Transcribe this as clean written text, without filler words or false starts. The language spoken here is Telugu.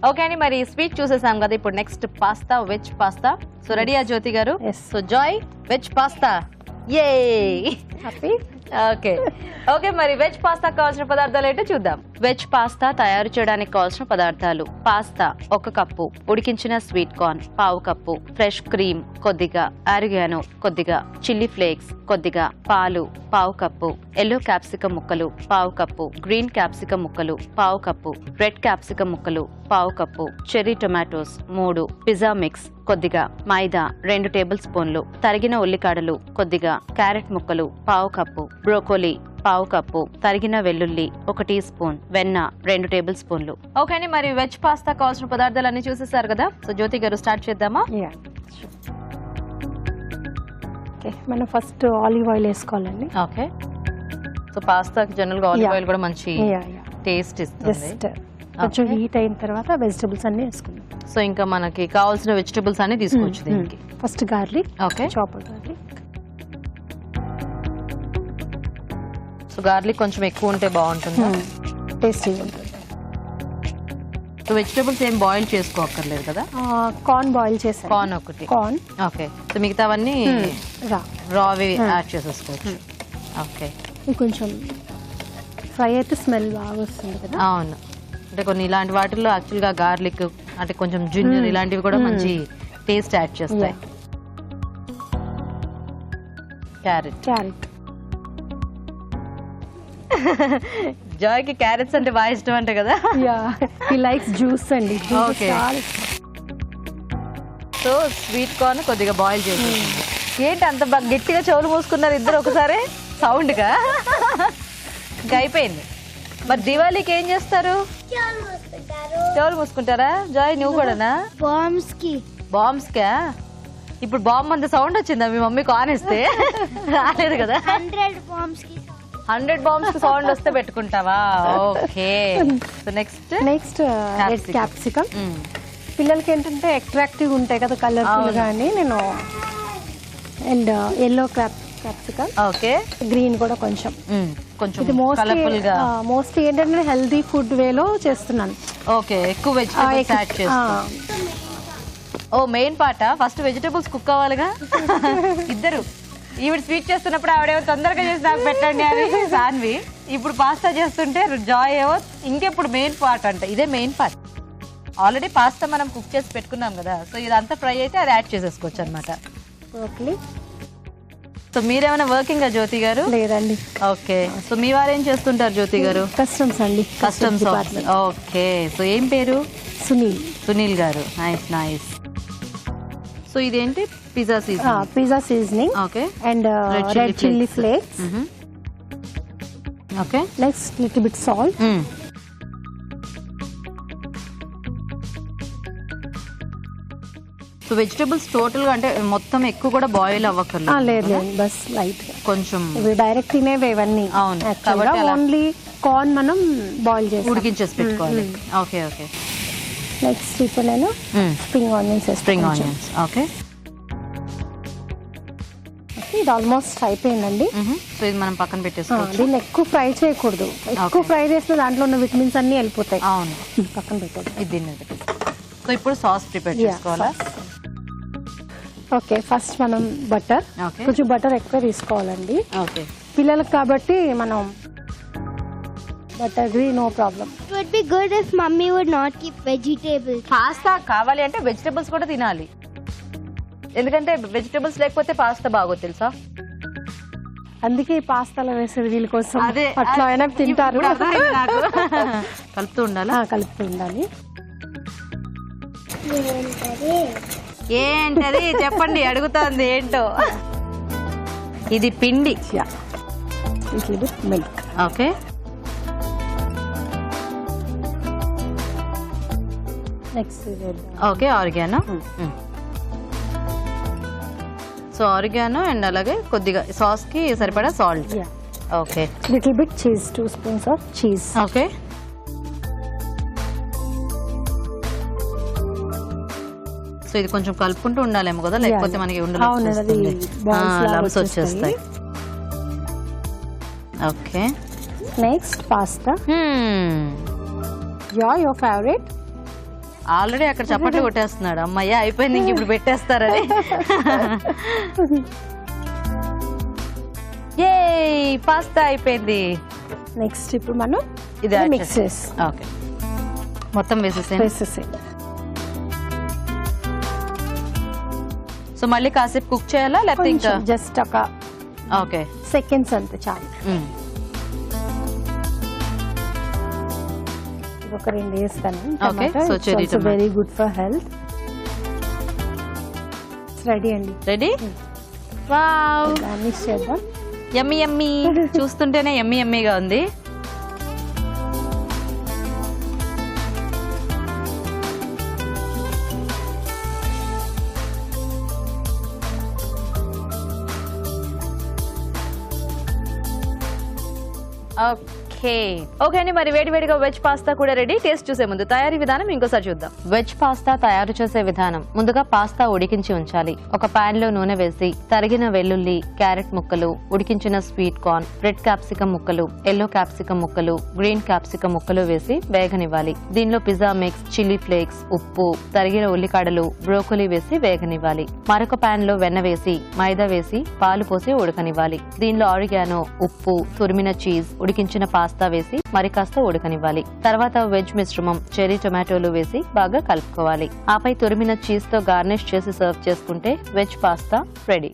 ఓకే అండి, మరి స్వీట్ చూసేసాం కదా, ఇప్పుడు next pasta, veg pasta. So రెడీయా జ్యోతి గారు? So Joy, veg pasta. ఏ హ్యాపీ. ఓకే ఓకే, మరి వెజ్ పాస్తా కావాల్సిన పదార్థాలు ఏంటో చూద్దాం. వెజ్ పాస్తా తయారు చేయడానికి కావాల్సిన పదార్థాలు: పాస్తా 1 కప్పు, ఉడికించిన sweet corn 1/2 cup, fresh cream కొద్దిగా, ఆరిగానో కొద్దిగా, చిల్లీ ఫ్లేక్స్ కొద్దిగా, పాలు 1/2 కప్పు, ఎల్లో క్యాప్సికమ్ ముక్కలు 1/2 కప్పు, గ్రీన్ క్యాప్సికమ్ ముక్కలు 1/2 కప్పు, రెడ్ క్యాప్సికమ్ ముక్కలు 1/2 cup, cherry tomatoes 3, pizza mix కొద్దిగా, మైదా 2 టేబుల్ స్పూన్లు, తరిగిన ఉల్లికాడలు కొద్దిగా, క్యారెట్ ముక్కలు 1/2 కప్పు, బ్రోకోలీ 1/2 కప్పు, తరిగిన వెల్లుల్లి 1 టీ స్పూన్, వెన్న 2 టేబుల్ స్పూన్లు. ఓకే అండి, మరి వెజ్ పాస్తా కావాల్సిన పదార్థాలు అన్ని చూసేసారు కదా. సో జ్యోతి గారు స్టార్ట్ చేద్దామా? ఓకే, మనం ఫస్ట్ ఆలివ్ ఆయిల్ వేసుకోవాలండి. ఓకే, సో పాస్తాకి జనరల్ గా ఆలివ్ ఆయిల్ కూడా మంచి టేస్ట్ ఇస్తుంది. జస్ట్ కొంచెం హీట్ అయిన తర్వాత వెజిటబుల్స్ అన్ని వేసుకుందాం. సో ఇంకా మనకి కావాల్సిన వెజిటబుల్స్ అన్ని తీసుకోవచ్చు దీనికి. First garlic. Okay, chopper garlic. So garlic కొంచెం ఎక్కువ ఉంటే బాగుంటుంది, టేస్టీగా ఉంటుంది. సో వెజిటబుల్స్ ఏం బాయిల్ చేసుకోక్కర్లేదు కదా? కార్న్ బాయిల్ చేసాను. కార్న్ ఒకటి. కార్న్. ఓకే, సో మిగతావన్నీ రావి యాడ్ చేసేసుకోవచ్చు. ఓకే, ఇది కొంచెం ఫ్రై అయితే స్మెల్ బాగా వస్తుంది కదా. అవును, అంటే కొన్ని ఇలాంటి వాటిల్లో యాక్చువల్గా గార్లిక్ అంటే కొంచెం జింజర్ ఇలాంటివి కూడా మంచి టేస్ట్ యాడ్ చేస్తాయి. క్యారెట్. జాయ్ కి క్యారెట్స్ అంటే బాగా ఇష్టం అంటే కదా? హి లైక్స్ జ్యూస్ అండి. ఓకే, సో స్వీట్ కార్న్ కొద్దిగా బాయిల్ చేసి. ఏంటి అంత బాగా గట్టిగా చెవులు మూసుకున్నారు ఇద్దరు ఒకసారి సౌండ్ గా? ఇంకా అయిపోయింది. మరి దివాళీకి ఏం చేస్తారు? చెవులు మూసుకుంటారా? జాయ్ నువ్వు కూడానా? బాంబ్స్ కా? ఇప్పుడు బాంబ్ అంత సౌండ్ వచ్చిందా మీ మమ్మీ కార్న్ ఇస్తే? రాలేదు కదా. 100 బాంబ్స్ కి సౌండ్ వస్తే పెట్టుకుంటావా? Okay, so next red capsicum. పిల్లలకి ఏంటంటే అట్రాక్టివ్ ఉంటాయి కదా కలర్ఫుల్ గా అని నేను. And yellow capsicum. Okay, green కూడా కొంచెం. ఇది మోస్ట్లీ ఏంటంటే హెల్దీ ఫుడ్ వేలో చేస్తున్నాను. ఓకే, ఎక్కువ వెజిటబుల్స్ యాడ్ చేస్తాను. ఓ మెయిన్ పార్టా? ఫస్ట్ వెజిటబుల్స్ కుక్ అవ్వాలిగా. ఇద్దరు ఈవిడ స్వీట్ చేస్తున్నప్పుడు ఆవిడేమో తొందరగా చేసి నాకు పెట్టండి అని సాన్వి, ఇప్పుడు పాస్తా చేస్తుంటే జాయ్ ఏమో ఇంకెప్పుడు మెయిన్ పార్ట్ అంట. ఇదే మెయిన్ పార్ట్. ఆల్రెడీ పాస్తా మనం కుక్ చేసి పెట్టుకున్నాం కదా, సో ఇదంతా ఫ్రై అయితే అది యాడ్ చేసేసుకోవచ్చు అనమాట. సో మీరేమైనా వర్కింగ్ జ్యోతి గారు? లేదండి. ఓకే, సో మీ వారు ఏం చేస్తుంటారు జ్యోతి గారు? కస్టమ్స్ అండి. కస్టమ్స్. ఓకే, సో ఏం పేరు? సునీల్ గారు. నైస్. సో ఇదేంటి? Pizza seasoning. Okay, and red chilli flakes. Okay, next little bit salt. So vegetables total గా అంటే మొత్తం ఎక్కువ కూడా బాయిల్ అవ్వక్కర్లేదు. లేదు, బస్ లైట్ కొంచెం. డైరెక్ట్ తినేవి ఇవన్నీ. అవును, ఓన్లీ కార్న్ మనం బాయిల్ చేసి ఉడికించేసి పెట్టుకోవాలి. ఓకే. నెక్స్ట్ ఇప్పుడు నేను స్ప్రింగ్ ఆనియన్స్. ఓకే, ఇది ఆల్మోస్ట్ అయిపోయిందండి. సో ఇది మనం పక్కన పెట్టేసుకోవచ్చు. దీన్ని ఎక్కువ ఫ్రై చేయకూడదు. ఎక్కువ ఫ్రై చేస్తే దాంట్లో ఉన్న విటమిన్స్ అన్ని వెళ్ళిపోతాయి. అవును, పక్కన పెట్టాలి. ఇది దీన్ని. సో ఇప్పుడు సాస్ ప్రిపేర్ చేసుకోవాలా? ఓకే, ఫస్ట్ మనం బటర్. కొంచెం బటర్ ఎక్కువ తీసుకోవాలండి. ఓకే, పిల్లలకు కాబట్టి మనం butter no problem. It would be good if mummy would not keep vegetables. Pasta కావాలి అంటే వెజిటబుల్స్ కూడా తినాలి, ఎందుకంటే వెజిటబుల్స్ లేకపోతే పాస్తా బాగోదు తెలుసా. అందుకే పాస్తాలో వేసేది వీళ్ళ కోసం. అదే అట్లా అయినా తింటారు. కలుపుతూ ఉండాలి. ఏంటది చెప్పండి, అడుగుతోంది ఏంటో. ఇది పిండి. Milk. Okay, next okay oregano. So oregano and అలాగే కొద్దిగా సాస్ కి సరిపడా salt. Okay, little bit cheese, 2 spoons of cheese. Okay, so ఇది కొంచెం కలుపుకుంటూ ఉండాలేమో కదా, లేకపోతే మనకి లమ్స్ వచ్చేస్తాయి. Okay, next pasta. Your favorite? Already అక్కడ చప్పట్లు కొట్టేస్తున్నాడు, అమ్మయ్య అయిపోయింది ఇంక ఇప్పుడు పెట్టేస్తారని. ఏ పాస్తా అయిపోయింది. నెక్స్ట్ ఇప్పుడు మనం ఇది మిక్స్ చేసి ఓకే మొత్తం వేసేసి. సో మళ్ళీ కాసేపు కుక్ చేయాలా లేకపోతే ఇంకా జస్ట్ ఒక ఓకే సెకండ్స్ అంతే చాలు. ఒక 2 వేస్తాను. Okay, so cherry tomato. Very good for health. Ready అండి. రెడీ. వావ్ గార్నిష్ చేద్దాం. యమ్మీ యమ్మీ, చూస్తుంటేనే యమ్మీ యమ్మీగా ఉంది. ఓకే అండి, మరి వేడివేడిగా వెజ్ పాస్తా కూడా రెడీ. టేస్ట్ చూసే ముందు తయారీ విధానం ఇంకోసారి చూద్దాం. వెజ్ పాస్తా తయారు చేసే విధానం. ముందుగా పాస్తా ఉడికించి ఉంచాలి. ఒక పాన్ లో నూనె వేసి తరిగిన వెల్లుల్లి, క్యారెట్ ముక్కలు, ఉడికించిన స్వీట్ కార్న్, రెడ్ క్యాప్సికం ముక్కలు, ఎల్లో క్యాప్సికం ముక్కలు, గ్రీన్ క్యాప్సికం ముక్కలు వేసి వేగనివ్వాలి. దీనిలో పిజ్జా మిక్స్, చిల్లీ ఫ్లేక్స్, ఉప్పు, తరిగిన ఉల్లికాడలు, బ్రోకలీ వేసి వేగనివ్వాలి. మరొక పాన్ లో వెన్న వేసి మైదా వేసి పాలు పోసి ఉడకనివ్వాలి. దీనిలో ఆరిగానో, ఉప్పు, తురిమిన చీజ్, ఉడికించిన పాస్తా వేసి మరి కాస్త ఉడకనివ్వాలి. తర్వాత వెజ్ మిశ్రమం, చెర్రీ టొమాటోలు వేసి బాగా కలుపుకోవాలి. ఆపై తురిమిన చీజ్ తో గార్నిష్ చేసి సర్వ్ చేసుకుంటే వెజ్ పాస్తా రెడీ.